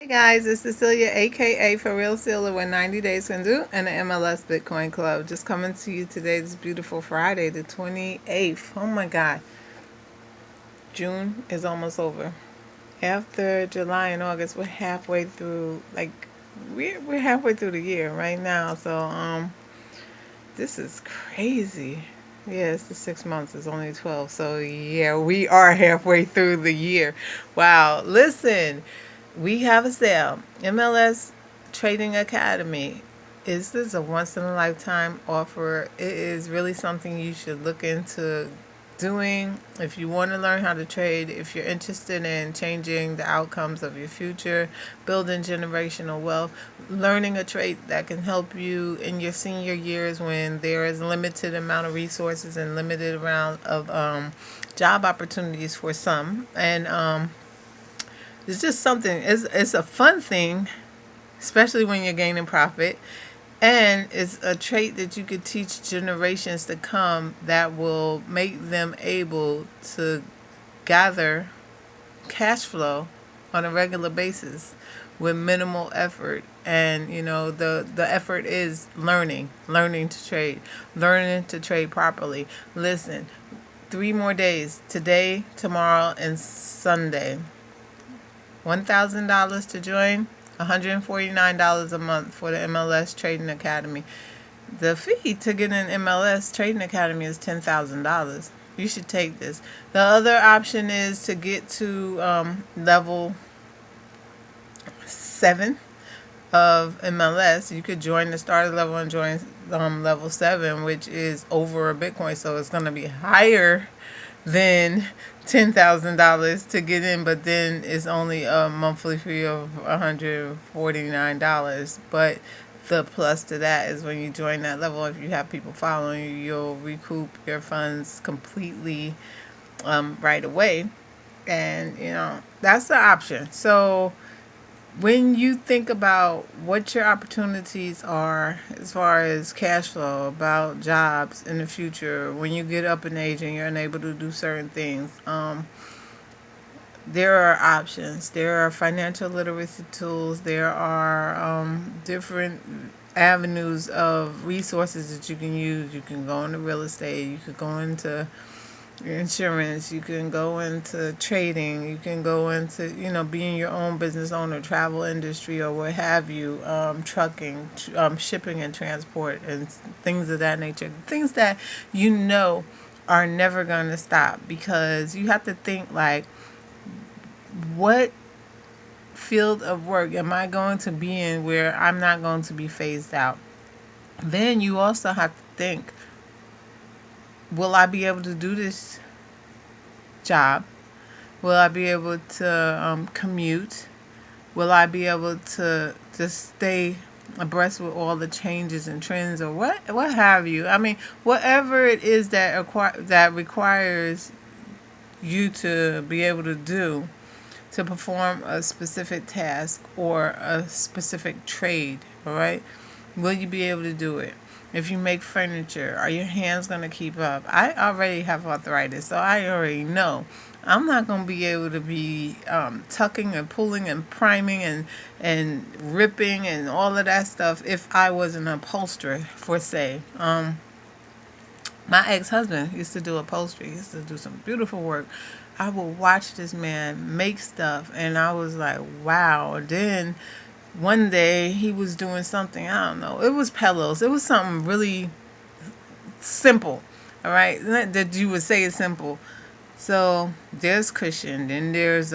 Hey guys, it's Cecilia, aka ForRealCeil, what 90 Days Can Do, and the MLS Bitcoin Club. Just coming to you today, this beautiful Friday, the 28th. Oh my God, June is almost over. After July and August, we're halfway through. We're halfway through the year right now. So this is crazy. Yeah, it's the 6 months. It's only 12. So yeah, we are halfway through the year. Wow. Listen, we have a sale. MLS Trading Academy. Is this a once in a lifetime offer? It is really something you should look into doing if you want to learn how to trade, if you're interested in changing the outcomes of your future, building generational wealth, learning a trade that can help you in your senior years when there is limited amount of resources and limited amount of job opportunities for some. And it's just something, it's a fun thing, especially when you're gaining profit. And it's a trait that you could teach generations to come that will make them able to gather cash flow on a regular basis with minimal effort. And the effort is learning to trade properly. Listen, 3 more days: today, tomorrow, and Sunday. $1,000 to join, $149 a month for the MLS Trading Academy. The fee to get an MLS Trading Academy is $10,000. You should take this. The other option is to get to level 7 of MLS. You could join the starter level and join level 7, which is over a Bitcoin. So it's going to be higher than $10,000 to get in, but then it's only a monthly fee of $149. But the plus to that is when you join that level, if you have people following you, you'll recoup your funds completely right away. And that's the option. So when you think about what your opportunities are as far as cash flow, about jobs in the future, when you get up in age and you're unable to do certain things, there are options. There are financial literacy tools. There are different avenues of resources that you can use. You can go into real estate. You could go into insurance. You can go into trading. You can go into being your own business owner, travel industry, or what have you, trucking, shipping and transport, and things of that nature. Things that are never going to stop, because you have to think like, what field of work am I going to be in where I'm not going to be phased out? Then you also have to think, will I be able to do this job? Will I be able to commute? Will I be able to just stay abreast with all the changes and trends, or what have you? I mean, whatever it is that requires you to be able to do, to perform a specific task or a specific trade, all right? Will you be able to do it? If you make furniture, are your hands going to keep up? I already have arthritis, so I already know I'm not going to be able to be tucking and pulling and priming and ripping and all of that stuff if I was an upholsterer, for say. My ex-husband used to do upholstery. He used to do some beautiful work. I would watch this man make stuff, and I was like, wow. Then one day he was doing something, I don't know. It was pillows. It was something really simple, all right? Not that you would say it's simple. So there's cushion, then there's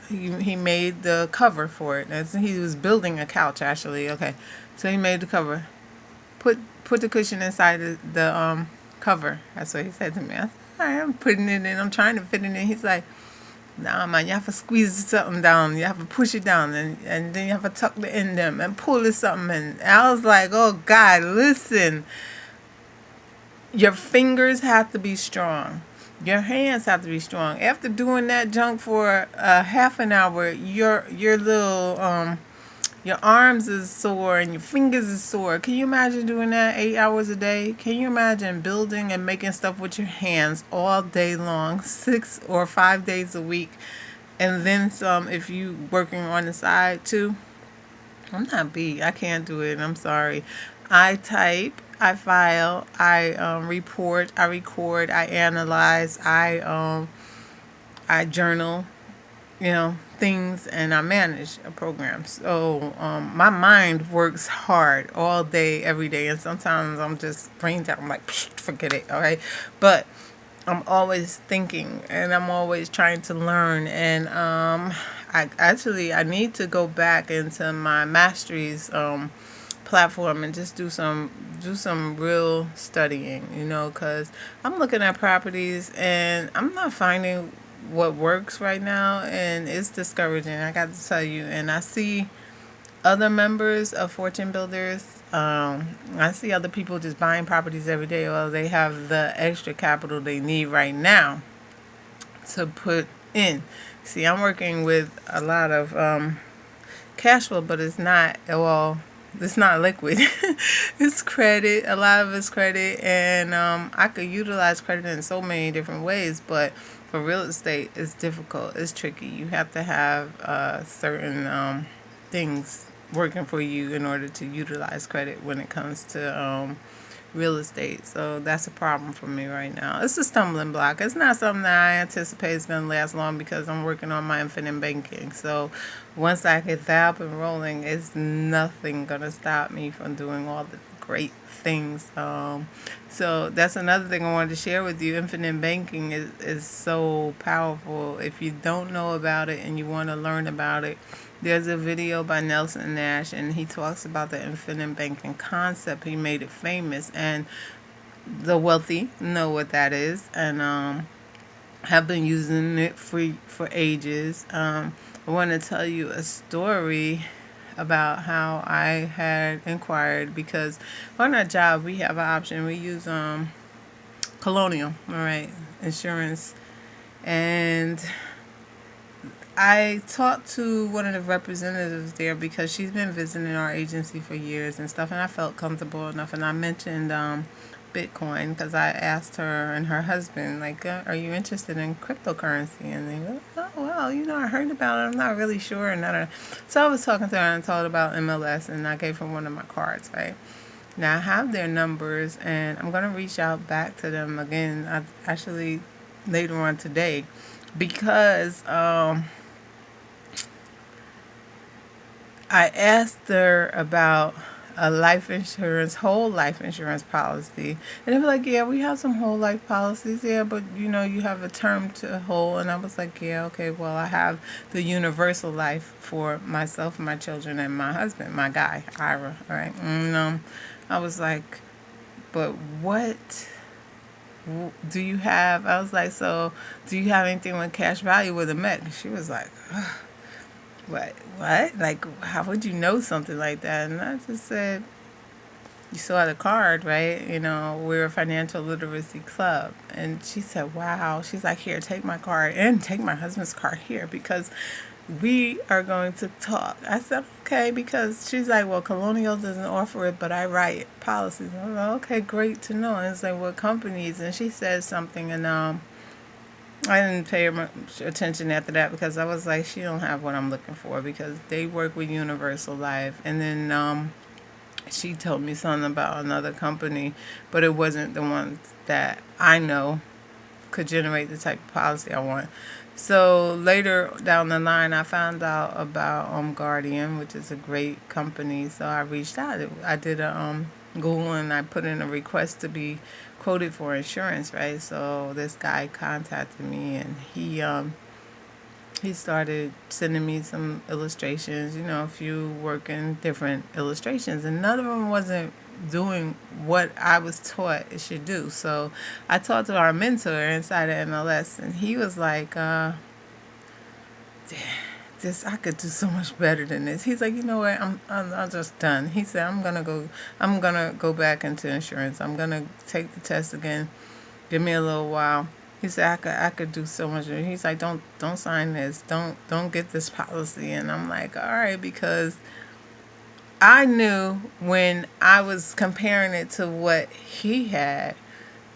he made the cover for it. He was building a couch, actually. Okay, so he made the cover. Put the cushion inside the cover. That's what he said to me. I said, all right, I'm putting it in. I'm trying to fit it in. He's like, nah, man, you have to squeeze something down. You have to push it down, and then you have to tuck the end them and pull it something in. And I was like, oh God, listen. Your fingers have to be strong. Your hands have to be strong. After doing that junk for half an hour, your little your arms is sore and your fingers is sore. Can you imagine doing that 8 hours a day? Can you imagine building and making stuff with your hands all day long, 6 or 5 days a week? and then some if you working on the side too. I'm not B. I can't do it. I'm sorry. I type, I file, I report, I record, I analyze, I journal, things, and I manage a program. So my mind works hard all day, every day, and sometimes I'm just brain dead. I'm like, "Psh, forget it, all right." But I'm always thinking, and I'm always trying to learn. And I need to go back into my masteries platform and just do some real studying, because I'm looking at properties and I'm not finding what works right now, and it's discouraging. I got to tell you, and I see other members of Fortune Builders. I see other people just buying properties every day. Well, they have the extra capital they need right now to put in. See, I'm working with a lot of cash flow, but it's not well. It's not liquid. It's credit. A lot of it's credit, and I could utilize credit in so many different ways. But for real estate, it's difficult. It's tricky. You have to have certain things working for you in order to utilize credit when it comes to real estate. So that's a problem for me right now. It's a stumbling block. It's not something that I anticipate is going to last long because I'm working on my infinite banking. So once I get that up and rolling, it's nothing going to stop me from doing all the great things. So that's another thing I wanted to share with you. Infinite banking is so powerful. If you don't know about it and you want to learn about it, there's a video by Nelson Nash, and he talks about the infinite banking concept. He made it famous, and the wealthy know what that is, and have been using it for ages. I want to tell you a story about how I had inquired, because on our job we have an option. We use Colonial, all right, insurance, and I talked to one of the representatives there because she's been visiting our agency for years and stuff, and I felt comfortable enough. And I mentioned Bitcoin because I asked her and her husband, like, are you interested in cryptocurrency? And they go, oh, well, I heard about it. I'm not really sure. And so I was talking to her and told her about MLS, and I gave her one of my cards, right? Now I have their numbers, and I'm going to reach out back to them again, actually later on today, because I asked her about a whole life insurance policy. And they were like, yeah, we have some whole life policies, yeah, but you have a term to whole. And I was like, yeah, okay, well, I have the universal life for myself, my children, and my husband, my guy, Ira, all right? And I was like, but what do you have? I was like, so do you have anything with cash value with a MEC? She was like, ugh. What? Like, how would you know something like that? And I just said, you saw the card, right? We're a financial literacy club. And she said, wow. She's like, here, take my card and take my husband's card here because we are going to talk. I said, okay, because she's like, well, Colonial doesn't offer it, but I write policies. I was like, okay, great to know. And it's like, what companies? And she said something, and I didn't pay her much attention after that because I was like, she don't have what I'm looking for because they work with Universal Life. And then she told me something about another company, but it wasn't the one that I know could generate the type of policy I want. So later down the line, I found out about Guardian, which is a great company. So I reached out. I did a Google, and I put in a request to be quoted for insurance, right? So this guy contacted me, and he started sending me some illustrations, a few working different illustrations, and none of them wasn't doing what I was taught it should do. So I talked to our mentor inside of MLS, and he was like, this I could do so much better than this. He's like, you know what? I'm just done. He said, I'm gonna go back into insurance. I'm gonna take the test again. Give me a little while. He said, I could do so much. He's like, don't sign this. Don't get this policy. And I'm like, all right, because I knew when I was comparing it to what he had,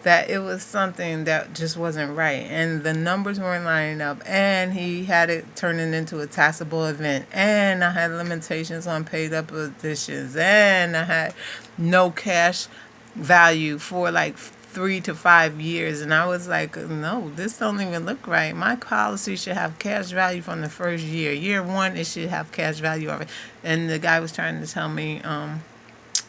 that it was something that just wasn't right, and the numbers weren't lining up, and he had it turning into a taxable event, and I had limitations on paid up additions, and I had no cash value for like 3 to 5 years, and I was like, no, this don't even look right. My policy should have cash value from the first year. Year one, it should have cash value of it. And the guy was trying to tell me, oh,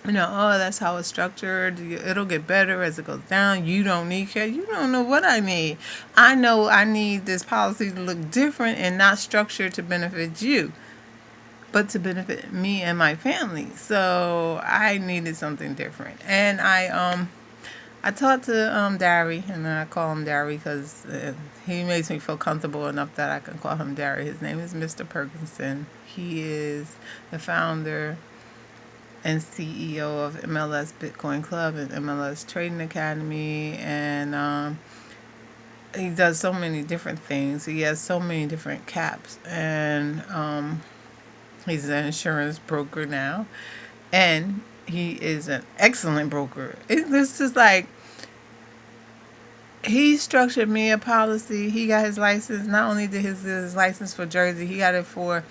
that's how it's structured. It'll get better as it goes down. You don't need cash. You don't know what I need. I know I need this policy to look different and not structured to benefit you, but to benefit me and my family. So I needed something different. And I talked to Darry, and I call him Darry because he makes me feel comfortable enough that I can call him Darry. His name is Mr. Perkinson. He is the founder and CEO of MLS Bitcoin Club and MLS Trading Academy, and he does so many different things. He has so many different caps, and he's an insurance broker now, and he is an excellent broker. It's just like, he structured me a policy. He got his license. Not only did his license for Jersey, he got it for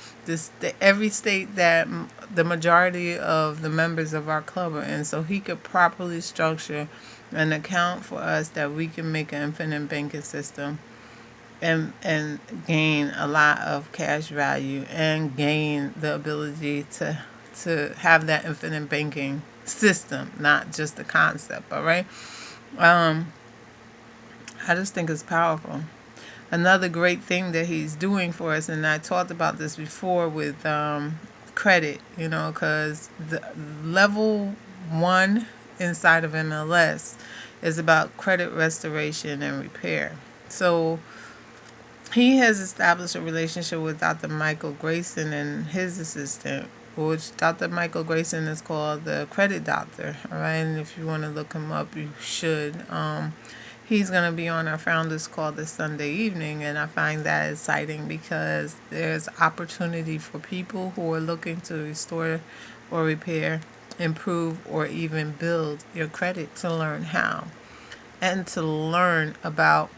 every state that the majority of the members of our club are in. So he could properly structure an account for us that we can make an infinite banking system and gain a lot of cash value and gain the ability to have that infinite banking system, not just the concept. All right. I just think it's powerful. Another great thing that he's doing for us, and I talked about this before with credit, because the level 1 inside of MLS is about credit restoration and repair. So he has established a relationship with Dr. Michael Grayson and his assistant, which Dr. Michael Grayson is called the credit doctor. All right, and if you want to look him up, you should. He's going to be on our founders call this Sunday evening, and I find that exciting because there's opportunity for people who are looking to restore or repair, improve, or even build your credit, to learn how and to learn about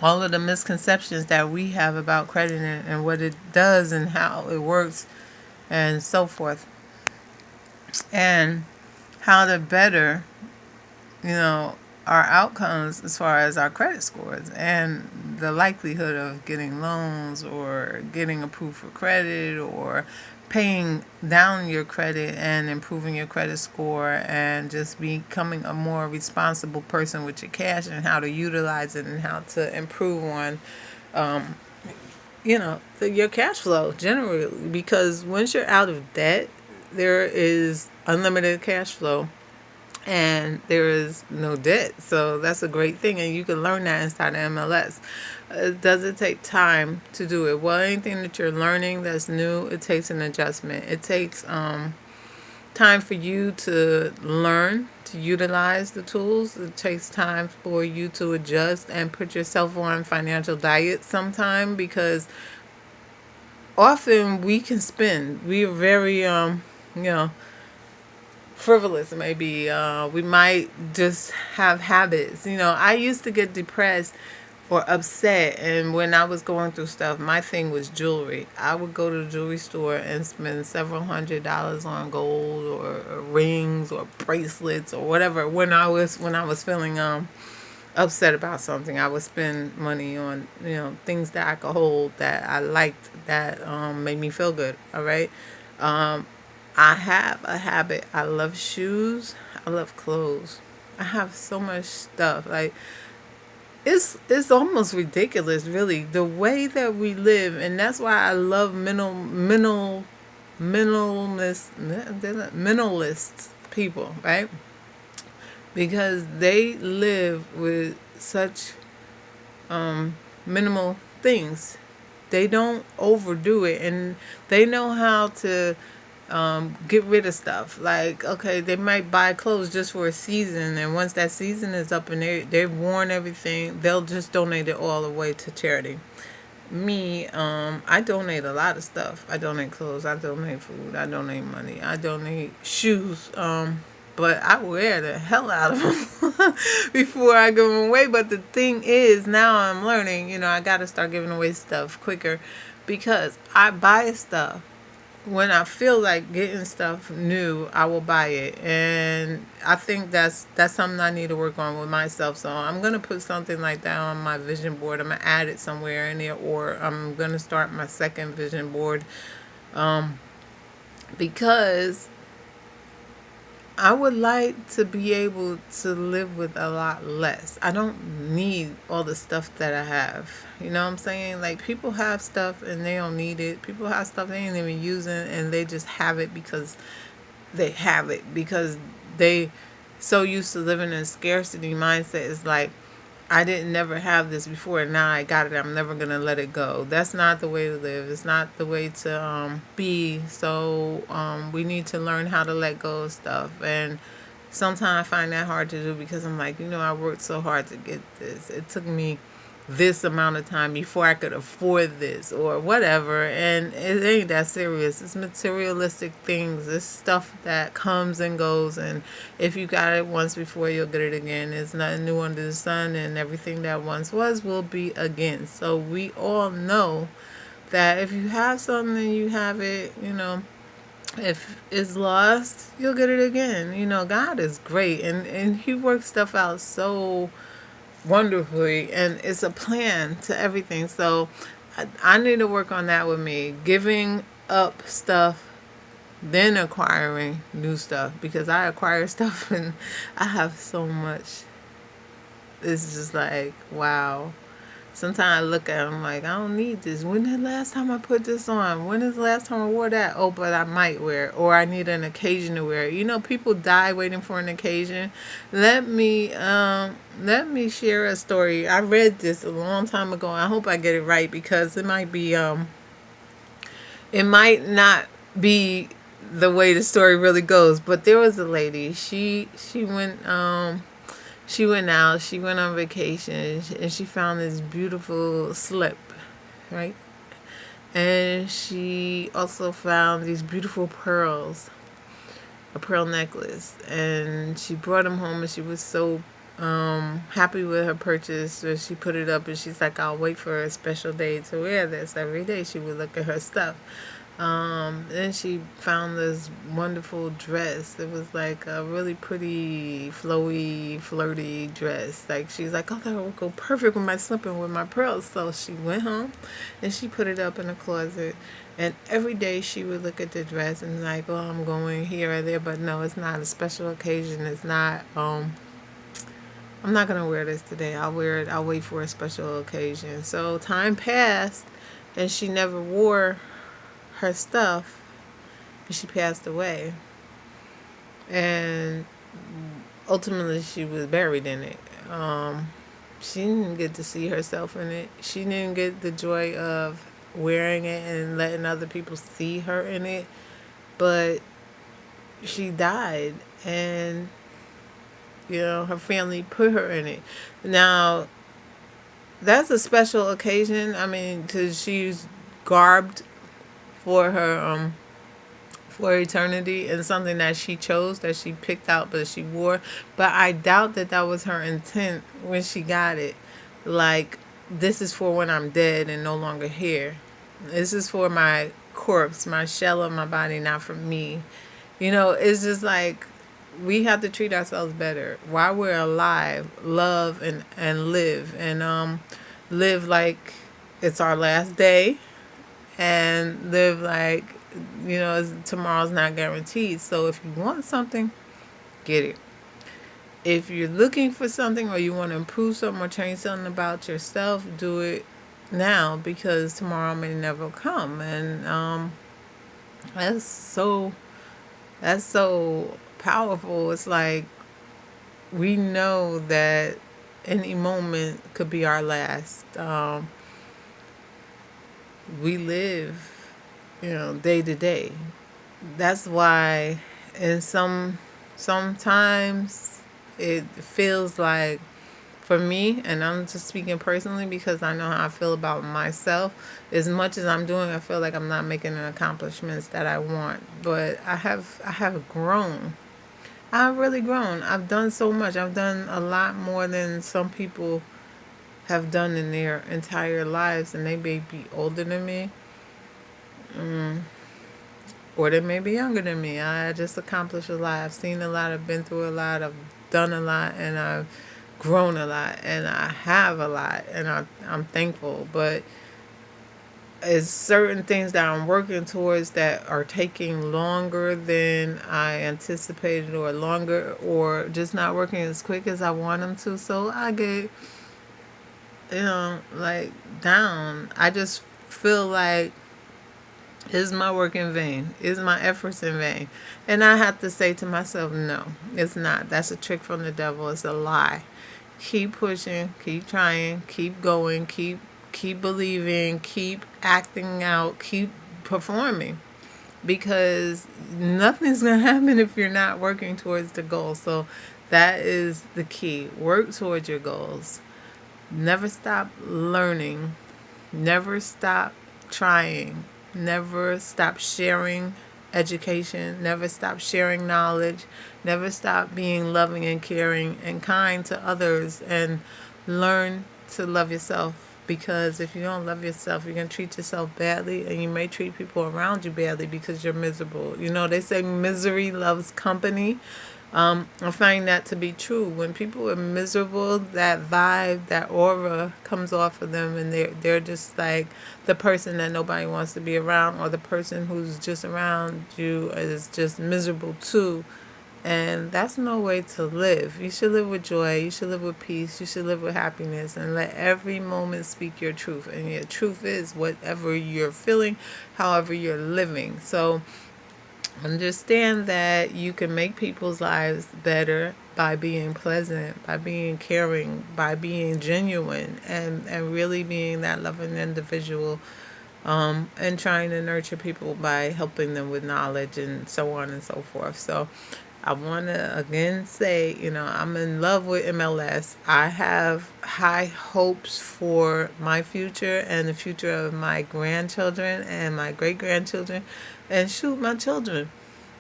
all of the misconceptions that we have about credit and what it does and how it works and so forth, and how to better, our outcomes as far as our credit scores and the likelihood of getting loans or getting approved for credit or paying down your credit and improving your credit score and just becoming a more responsible person with your cash and how to utilize it and how to improve on your cash flow generally, because once you're out of debt, there is unlimited cash flow and there is no debt. So that's a great thing, and you can learn that inside of MLS. Does it take time to do it? Well, anything that you're learning that's new, it takes an adjustment. It takes time for you to learn to utilize the tools. It takes time for you to adjust and put yourself on financial diet sometime, because often we can spend. We are very frivolous, maybe. We might just have habits. I used to get depressed or upset, and when I was going through stuff, my thing was jewelry. I would go to the jewelry store and spend several $100s on gold or rings or bracelets or whatever. When I was feeling upset about something, I would spend money on things that I could hold, that I liked, that made me feel good. All right. I have a habit. I love shoes. I love clothes. I have so much stuff. Like, it's almost ridiculous, really, the way that we live, and that's why I love minimalist people, right? Because they live with such minimal things. They don't overdo it, and they know how to get rid of stuff. Like, okay, they might buy clothes just for a season, and once that season is up and they've worn everything, they'll just donate it all away to charity. Me, I donate a lot of stuff. I donate clothes, I donate food, I donate money, I donate shoes. but I wear the hell out of them before I give them away. But the thing is, now I'm learning, I got to start giving away stuff quicker because I buy stuff when I feel like getting stuff new, I will buy it, and I think that's something I need to work on with myself. So I'm gonna put something like that on my vision board. I'm gonna add it somewhere in there, or I'm gonna start my second vision board, because I would like to be able to live with a lot less. I don't need all the stuff that I have. You know what I'm saying? Like, people have stuff and they don't need it. People have stuff they ain't even using and they just have it because they have it. Because they so used to living in scarcity mindset. It's like, I didn't never have this before, and now I got it. I'm never gonna let it go. That's not the way to live. It's not the way to be. So we need to learn how to let go of stuff. And sometimes I find that hard to do because I'm like, I worked so hard to get this. It took me this amount of time before I could afford this or whatever, and it ain't that serious. It's materialistic things. It's stuff that comes and goes, and if you got it once before, you'll get it again. There's nothing new under the sun, and everything that once was will be again. So we all know that if you have something, you have it. If it's lost, you'll get it again. God is great, and He works stuff out so wonderfully, and it's a plan to everything. So I need to work on that with me, giving up stuff, then acquiring new stuff, because I acquire stuff and I have so much. It's just like, wow. Sometimes I look at them like, I don't need this. When the last time I put this on? When is the last time I wore that? Oh, but I might wear it, or I need an occasion to wear it. People die waiting for an occasion. Let me share a story. I read this a long time ago. I hope I get it right because it might not be the way the story really goes. But there was a lady. She went out, she went on vacation, and she found this beautiful slip, right? And she also found these beautiful pearls, a pearl necklace. And she brought them home, and she was so happy with her purchase. So she put it up, and she's like, I'll wait for a special day to wear this. Every day she would look at her stuff. Then she found this wonderful dress. It was like a really pretty, flowy, flirty dress. Like, she's like, oh, that would go perfect with my slip and with my pearls. So she went home and she put it up in the closet. And every day she would look at the dress and like, oh, I'm going here or there. But no, it's not a special occasion. It's not, I'm not going to wear this today. I'll wear it. I'll wait for a special occasion. So time passed and she never wore her stuff, and she passed away, and ultimately she was buried in it. She didn't get to see herself in it. She didn't get the joy of wearing it and letting other people see her in it, but she died, and her family put her in it. Now, that's a special occasion. I mean, because she's garbed for her for eternity, and something that she chose, that she picked out, but she wore. But I doubt that that was her intent when she got it. Like, this is for when I'm dead and no longer here. This is for my corpse, my shell of my body, not for me. It's just like, we have to treat ourselves better while we're alive. Love and live, and live like it's our last day, and live like, tomorrow's not guaranteed. So if you want something, get it. If you're looking for something, or you want to improve something or change something about yourself, do it now, because tomorrow may never come. And that's so powerful. It's like, we know that any moment could be our last. We live, day to day. That's why, and sometimes it feels like, for me, and I'm just speaking personally because I know how I feel about myself. As much as I'm doing, I feel like I'm not making the accomplishments that I want. But I have grown. I've really grown. I've done so much. I've done a lot more than some people have done in their entire lives, and they may be older than me, or they may be younger than me. I just accomplished a lot. I've seen a lot. I've been through a lot. I've done a lot, and I've grown a lot, and I have a lot, and I'm thankful. But it's certain things that I'm working towards that are taking longer than I anticipated, or longer, or just not working as quick as I want them to. So I get, like, down. I just feel like, is my work in vain? Is my efforts in vain? And I have to say to myself, no, it's not. That's a trick from the devil. It's a lie. Keep pushing, keep trying, keep going, keep believing, keep acting out, keep performing. Because nothing's gonna happen if you're not working towards the goal. So that is the key. Work towards your goals. Never stop learning. Never stop trying. Never stop sharing education. Never stop sharing knowledge. Never stop being loving and caring and kind to others. And learn to love yourself. Because if you don't love yourself, you're going to treat yourself badly, and you may treat people around you badly because you're miserable. You know, they say misery loves company. I find that to be true. When people are miserable, that vibe, that aura comes off of them, and they're just like the person that nobody wants to be around, or the person who's just around you is just miserable too. And that's no way to live. You should live with joy. You should live with peace. You should live with happiness, and let every moment speak your truth. And your truth is whatever you're feeling, however you're living. So understand that you can make people's lives better by being pleasant, by being caring, by being genuine, and really being that loving individual, and trying to nurture people by helping them with knowledge and so on and so forth. So I want to again say, I'm in love with MLS. I have high hopes for my future and the future of my grandchildren and my great grandchildren, and shoot, my children.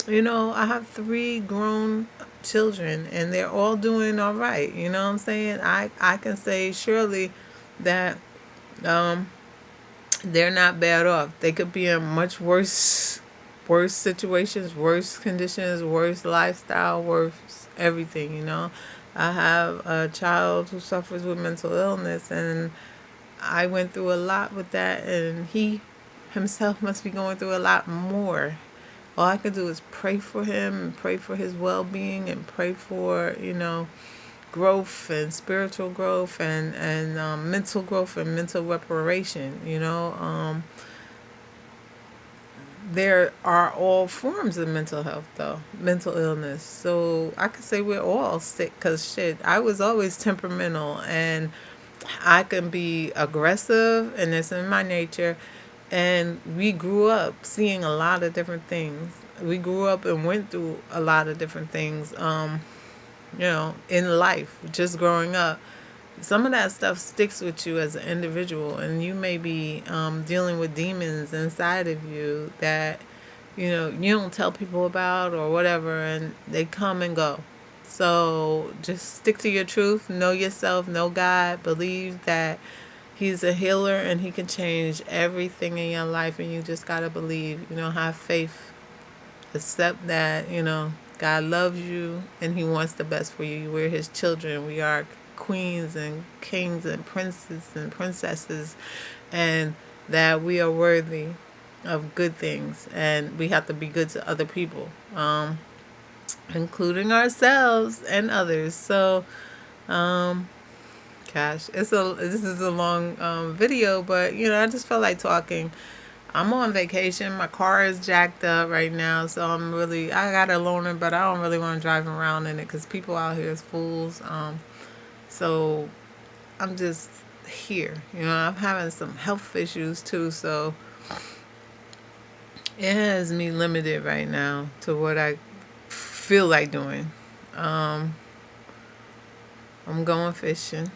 I have 3 grown children, and they're all doing all right. You know what I'm saying? I can say surely that they're not bad off. They could be in much worse situations, worse conditions, worse lifestyle, worse everything, I have a child who suffers with mental illness, and I went through a lot with that, and he himself must be going through a lot more. All I can do is pray for him and pray for his well-being, and pray for, growth and spiritual growth, and mental growth and mental reparation. There are all forms of mental health, though, mental illness. So I could say we're all sick, because shit, I was always temperamental, and I can be aggressive, and it's in my nature. And we grew up seeing a lot of different things. We grew up and went through a lot of different things, in life, just growing up. Some of that stuff sticks with you as an individual, and you may be dealing with demons inside of you that you don't tell people about or whatever, and they come and go. So just stick to your truth, know yourself, know God, believe that He's a healer, and He can change everything in your life, and you just gotta believe. Have faith, accept that God loves you, and He wants the best for you. We're His children. We are queens and kings and princes and princesses, and that we are worthy of good things, and we have to be good to other people, including ourselves and others. So gosh, this is a long video, but I just felt like talking. I'm on vacation. My car is jacked up right now, so I got a loaner, but I don't really want to drive around in it because people out here is fools. So I'm just here. I'm having some health issues too, so it has me limited right now to what I feel like doing. I'm going fishing.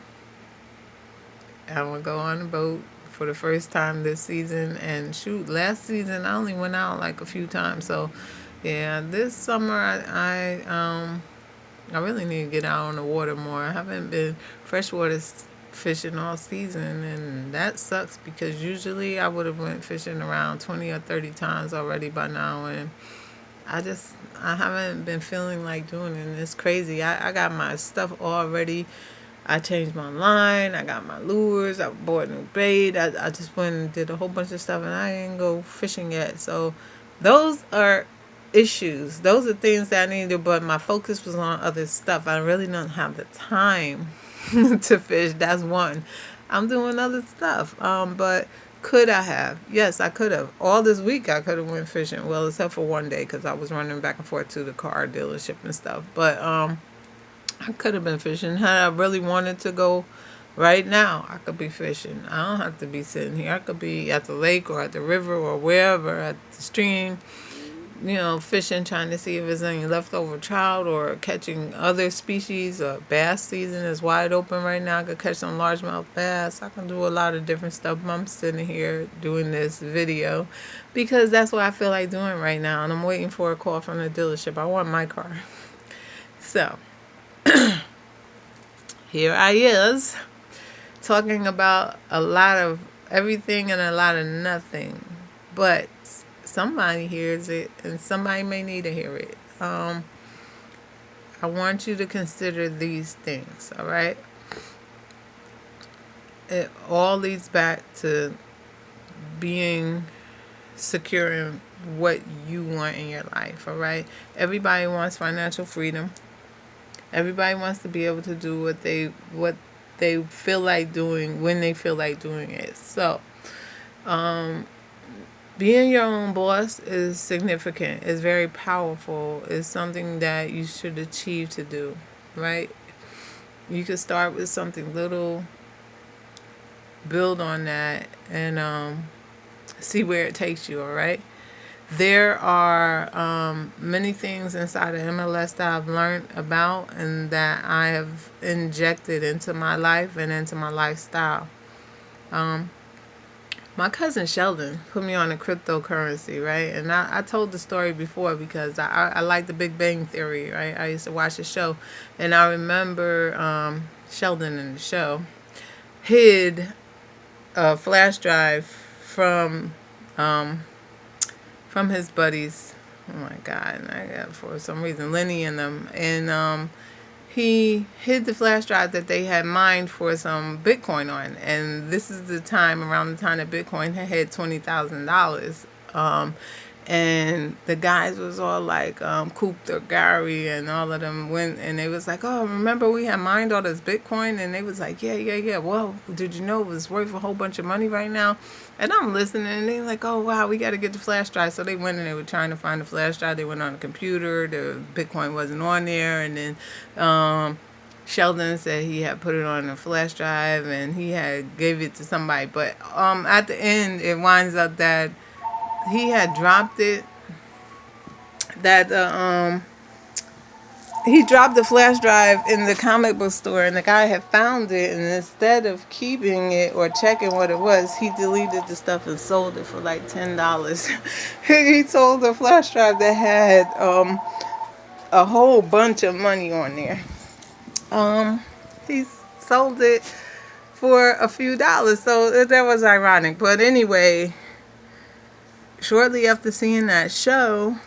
I'm gonna go on a boat for the first time this season, and shoot, last season I only went out like a few times, so Yeah, this summer I really need to get out on the water more. I haven't been freshwater fishing all season, and that sucks because usually I would have went fishing around 20 or 30 times already by now, and I haven't been feeling like doing it. And it's crazy. I got my stuff already. I changed my line. I got my lures. I bought new bait. I just went and did a whole bunch of stuff, and I didn't go fishing yet. So those are issues. Those are things that I need to do, but my focus was on other stuff. I really don't have the time to fish. That's one. I'm doing other stuff. But could I have? Yes, I could have. All this week I could have went fishing. Well, except for one day because I was running back and forth to the car dealership and stuff. But I could have been fishing. Had I really wanted to go right now, I could be fishing. I don't have to be sitting here. I could be at the lake or at the river or wherever, at the stream, fishing, trying to see if there's any leftover trout or catching other species. Bass season is wide open right now. I could catch some largemouth bass. I can do a lot of different stuff. I'm sitting here doing this video because that's what I feel like doing right now. And I'm waiting for a call from the dealership. I want my car. So here I is talking about a lot of everything and a lot of nothing. But somebody hears it and somebody may need to hear it. I want you to consider these things, all right? It all leads back to being secure in what you want in your life, all right? Everybody wants financial freedom. Everybody wants to be able to do what they feel like doing when they feel like doing it. So, being your own boss is significant. It's very powerful. It's something that you should achieve to do, right? You could start with something little, build on that, and see where it takes you, all right? There are many things inside of MLS that I've learned about and that I have injected into my life and into my lifestyle. My cousin Sheldon put me on a cryptocurrency, right? And I told the story before because I like the Big Bang Theory, right? I used to watch the show. And I remember Sheldon in the show hid a flash drive from his buddies. Oh my God! And I got for some reason Lenny and them, and he hid the flash drive that they had mined for some Bitcoin on. And this is around the time that Bitcoin had hit $20,000. And the guys was all like, Coop or Gary and all of them went, and they was like, oh, remember we had mined all this Bitcoin? And they was like, yeah. Well, did you know it was worth a whole bunch of money right now? And I'm listening, and they like, oh, wow, we got to get the flash drive. So they went and they were trying to find the flash drive. They went on the computer. The Bitcoin wasn't on there. And then Sheldon said he had put it on a flash drive, and he had gave it to somebody. But at the end, it winds up that he had dropped it. He dropped the flash drive in the comic book store, and the guy had found it, and instead of keeping it or checking what it was, he deleted the stuff and sold it for like $10. He sold the flash drive that had a whole bunch of money on there. He sold it for a few dollars, so that was ironic. But anyway, shortly after seeing that show,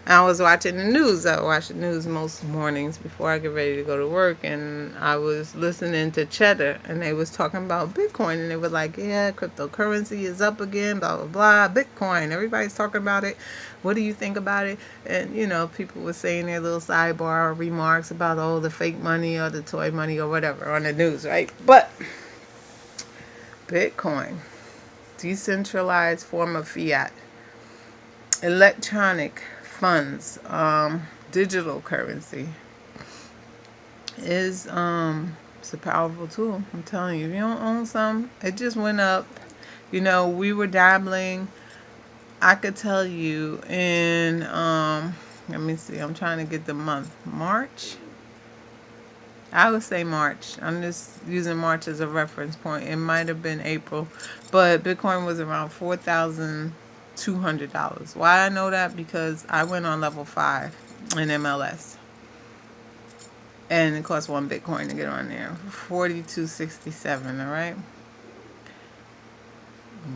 I was watching the news. I watch the news most mornings before I get ready to go to work, and I was listening to Cheddar, and they was talking about Bitcoin, and they were like, yeah, cryptocurrency is up again, blah, blah, blah, Bitcoin. Everybody's talking about it. What do you think about it? And, people were saying their little sidebar remarks about, oh, the fake money or the toy money or whatever on the news, right? But Bitcoin, decentralized form of fiat, electronic funds, digital currency is it's a powerful tool. I'm telling you, if you don't own some, it just went up. We were dabbling. I could tell you in let me see, I'm trying to get the month. March. I would say March. I'm just using March as a reference point. It might have been April, but Bitcoin was around 4,000 $200. Why I know that? Because I went on level 5 in MLS, and it cost 1 Bitcoin to get on there. 42.67. All right.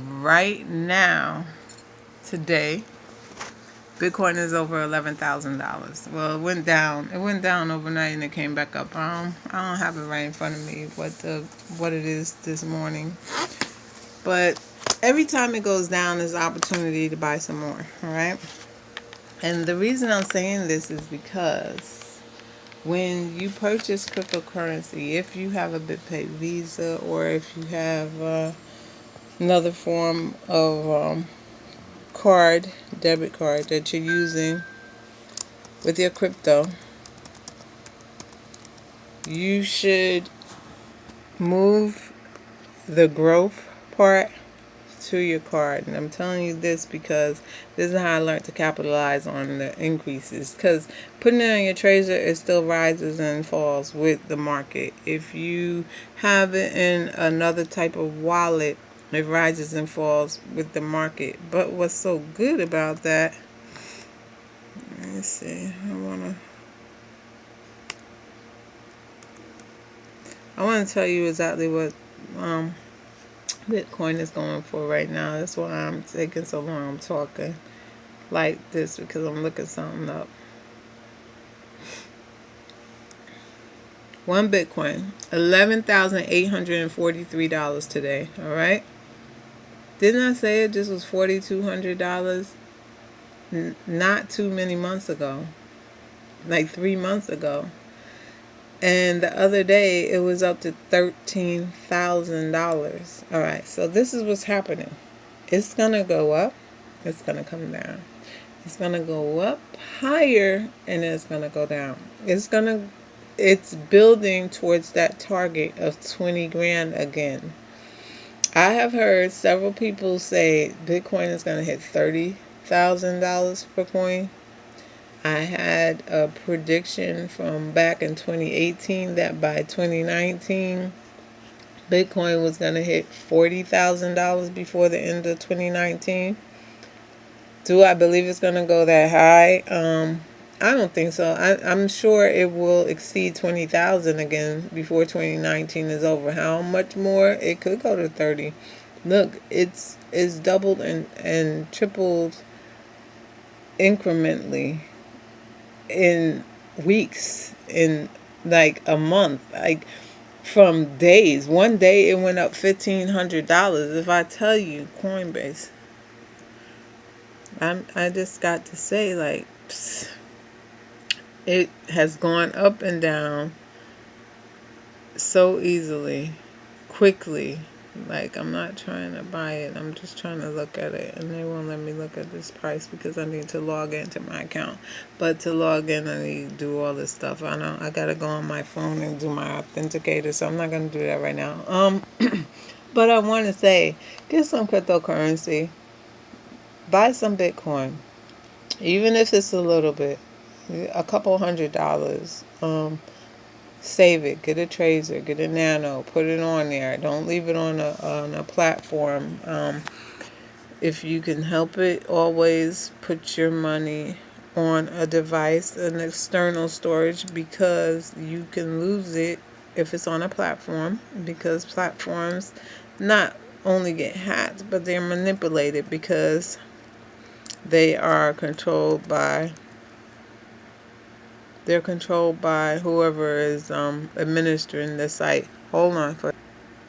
Right now, today, Bitcoin is over $11,000. Well, it went down. It went down overnight and it came back up. I don't have it right in front of me what it is this morning. But every time it goes down, there's an opportunity to buy some more. All right. And the reason I'm saying this is because when you purchase cryptocurrency, if you have a BitPay Visa, or if you have another form of debit card that you're using with your crypto, you should move the growth part to your card. And I'm telling you this because this is how I learned to capitalize on the increases. Because putting it on your Trezor, it still rises and falls with the market. If you have it in another type of wallet, it rises and falls with the market. But what's so good about that, let's see, I want to tell you exactly what Bitcoin is going for right now. That's why I'm taking so long. I'm talking like this because I'm looking something up. 1 Bitcoin, $11,843 today. All right. Didn't I say it just was $4,200 not too many months ago, like 3 months ago? And the other day, it was up to $13,000. All right, so this is what's happening. It's going to go up. It's going to come down. It's going to go up higher, and it's going to go down. It's building towards that target of 20 grand again. I have heard several people say Bitcoin is going to hit $30,000 per coin. I had a prediction from back in 2018 that by 2019, Bitcoin was going to hit $40,000 before the end of 2019. Do I believe it's going to go that high? I don't think so. I'm sure it will exceed 20,000 again before 2019 is over. How much more? It could go to 30. Look, it's doubled and tripled incrementally in weeks, in like a month, like from days. One day it went up $1,500. If I tell you, Coinbase, I just got to say, like, it has gone up and down so easily, quickly. Like, I'm not trying to buy it. I'm just trying to look at it. And they won't let me look at this price because I need to log into my account. But to log in, I need to do all this stuff. I know I got to go on my phone and do my authenticator. So I'm not going to do that right now. But I want to say, get some cryptocurrency. Buy some Bitcoin. Even if it's a little bit. A couple $100. Save it, get a Trezor, get a Nano, put it on there. Don't leave it on a platform. If you can help it, always put your money on a device, an external storage, because you can lose it if it's on a platform, because platforms not only get hacked, but they're manipulated because they are controlled by whoever is administering the site. Hold on for.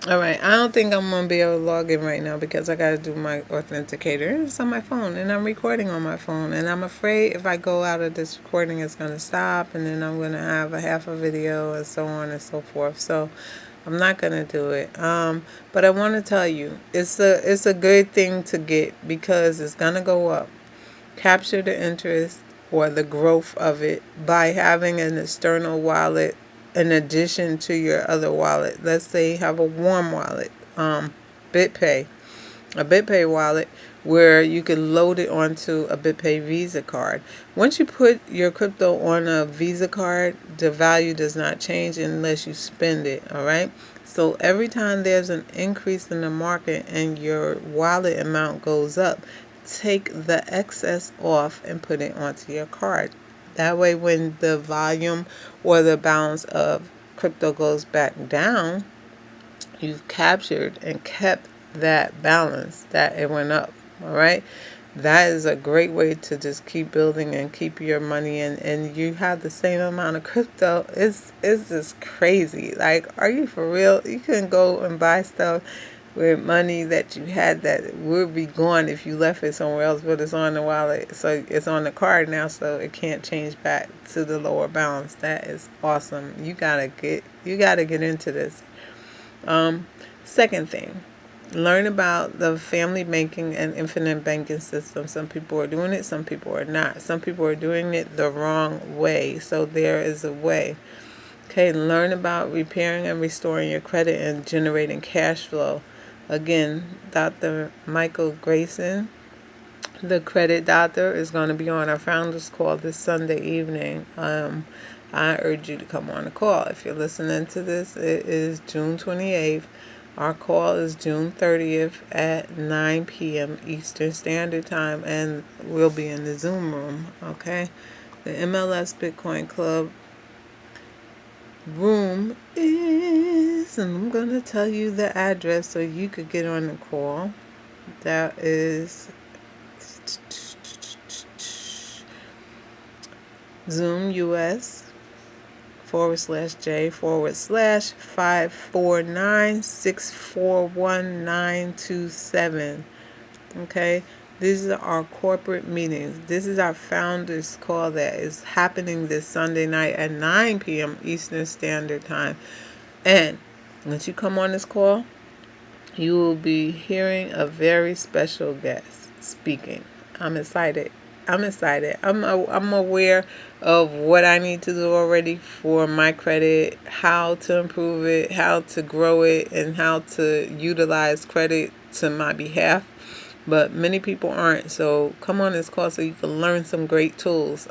All right, I don't think I'm gonna be able to log in right now because I gotta do my authenticator. It's on my phone, and I'm recording on my phone, and I'm afraid if I go out of this recording, it's gonna stop, and then I'm gonna have a half a video, and so on and so forth. So I'm not gonna do it. But I want to tell you, it's a good thing to get because it's gonna go up. Capture the interest or the growth of it by having an external wallet in addition to your other wallet. Let's say you have a warm wallet, BitPay, a BitPay wallet where you can load it onto a BitPay Visa card. Once you put your crypto on a Visa card, the value does not change unless you spend it, all right? So every time there's an increase in the market and your wallet amount goes up, take the excess off and put it onto your card. That way, when the volume or the balance of crypto goes back down, you've captured and kept that balance that it went up. All right. That is a great way to just keep building and keep your money in, and you have the same amount of crypto. It's just crazy. Like, are you for real? You can go and buy stuff with money that you had that would be gone if you left it somewhere else, but it's on the wallet, so it's on the card now, so it can't change back to the lower balance. That is awesome. You gotta get into this. Second thing, learn about the family banking and infinite banking system. Some people are doing it, some people are not. Some people are doing it the wrong way, so there is a way. Okay, learn about repairing and restoring your credit and generating cash flow. Again, Dr. Michael Grayson, the credit doctor, is going to be on our founders call this Sunday evening. I urge you to come on the call. If you're listening to this, it is June 28th. Our call is June 30th at 9 p.m. Eastern Standard Time, and we'll be in the Zoom room, okay? The MLS Bitcoin Club room is, and I'm going to tell you the address so you could get on the call. That is Zoom US /549-641-927. Okay, these are our corporate meetings. This is our founders call that is happening this Sunday night at 9 p.m. Eastern Standard Time. And once you come on this call, you will be hearing a very special guest speaking. I'm excited. I'm aware of what I need to do already for my credit, how to improve it, how to grow it, and how to utilize credit to my behalf. But many people aren't. So come on this call so you can learn some great tools.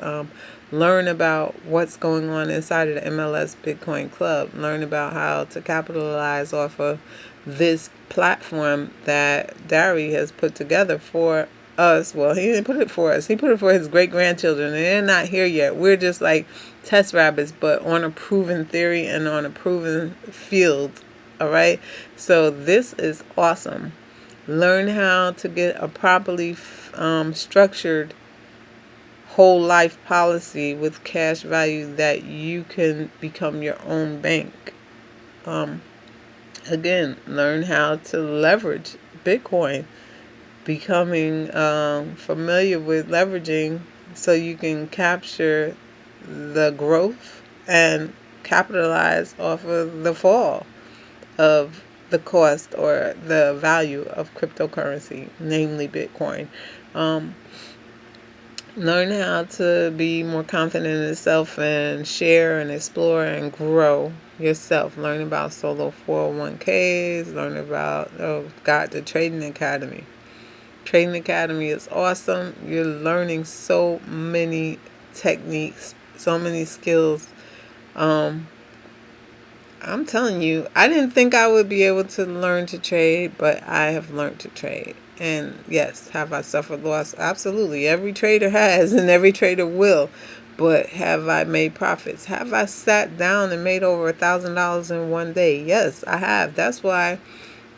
Learn about what's going on inside of the MLS Bitcoin Club. Learn about how to capitalize off of this platform that Dari has put together for us. Well, he didn't put it for us. He put it for his great-grandchildren, and they're not here yet. We're just like test rabbits, but on a proven theory and on a proven field. All right? So this is awesome. Learn how to get a properly structured whole life policy with cash value that you can become your own bank. Again, learn how to leverage Bitcoin, becoming familiar with leveraging so you can capture the growth and capitalize off of the fall of the cost or the value of cryptocurrency, namely Bitcoin. Learn how to be more confident in yourself and share and explore and grow yourself. Learn about solo 401ks. Learn about, the Trading Academy. Trading Academy is awesome. You're learning so many techniques, so many skills. I'm telling you, I didn't think I would be able to learn to trade, but I have learned to trade. And yes, have I suffered loss? Absolutely. Every trader has, and every trader will. But have I made profits? Have I sat down and made over $1,000 in one day? Yes, I have. That's why I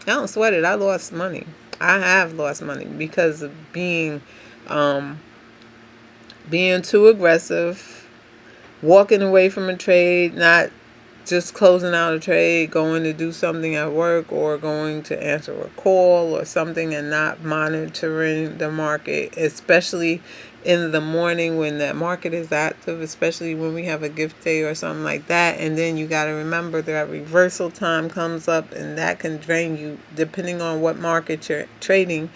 don't sweat it. I lost money. I have lost money because of being too aggressive, walking away from a trade, not just closing out a trade, going to do something at work or going to answer a call or something and not monitoring the market, especially in the morning when that market is active, especially when we have a gift day or something like that. And then you got to remember that reversal time comes up and that can drain you depending on what market you're trading.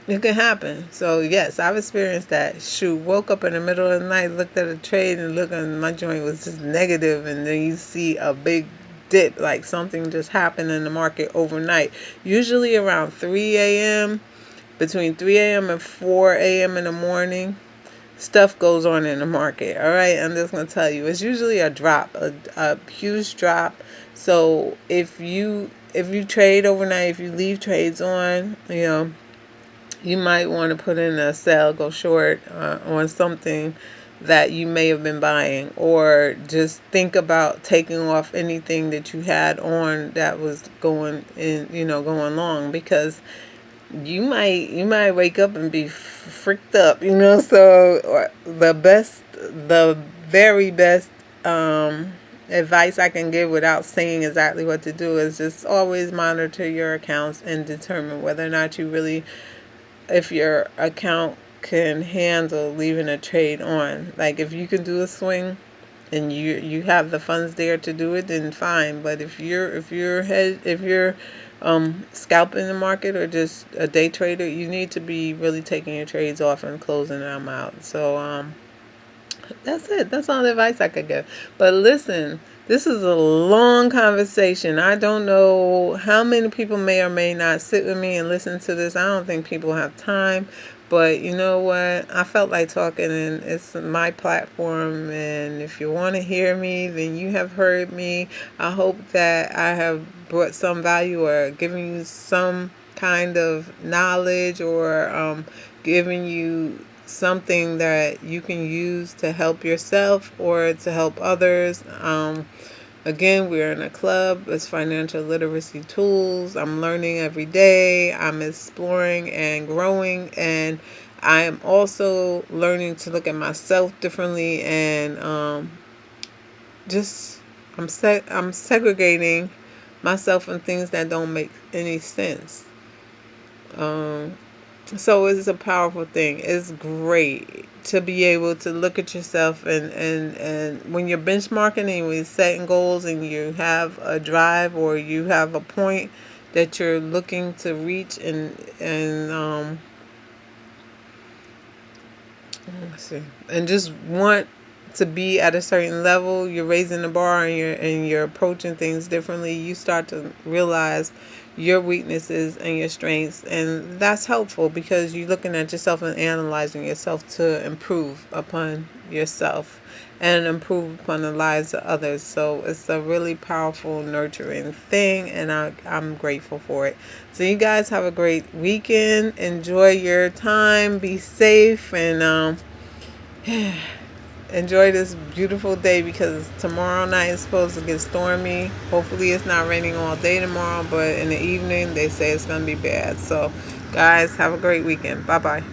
It can happen. So yes, I've experienced that. Woke up in the middle of the night, looked at a trade and looked, and my joint was just negative, and then you see a big dip, like something just happened in the market overnight. Usually around 3 a.m., between 3 a.m. and 4 a.m. in the morning, stuff goes on in the market. All right, I'm just going to tell you, it's usually a drop, a huge drop. So if you trade overnight, if you leave trades on, you might want to put in a sell, go short on something that you may have been buying, or just think about taking off anything that you had on that was going in, going long, because you might wake up and be freaked up, so the very best advice I can give without saying exactly what to do is just always monitor your accounts and determine whether or not you really, if your account can handle leaving a trade on. Like, if you can do a swing and you have the funds there to do it, then fine. But if you're scalping the market or just a day trader, you need to be really taking your trades off and closing them out. So that's it. That's all the advice I could give. But listen, this is a long conversation. I don't know how many people may or may not sit with me and listen to this. I don't think people have time. But you know what? I felt like talking, and it's my platform. And if you want to hear me, then you have heard me. I hope that I have brought some value or given you some kind of knowledge, or giving you something that you can use to help yourself or to help others. Again, we're in a club. It's financial literacy tools. I'm learning every day. I'm exploring and growing, and I am also learning to look at myself differently, and just I'm segregating myself from things that don't make any sense. So it's a powerful thing. It's great to be able to look at yourself, and when you're benchmarking and you're setting goals and you have a drive or you have a point that you're looking to reach, and let's see, and just want to be at a certain level, you're raising the bar, and you're approaching things differently. You start to realize your weaknesses and your strengths, and that's helpful because you're looking at yourself and analyzing yourself to improve upon yourself and improve upon the lives of others. So it's a really powerful, nurturing thing, and I'm grateful for it. So you guys have a great weekend. Enjoy your time. Be safe, and enjoy this beautiful day, because tomorrow night is supposed to get stormy. Hopefully it's not raining all day tomorrow, but in the evening they say it's going to be bad. So guys, have a great weekend. Bye bye.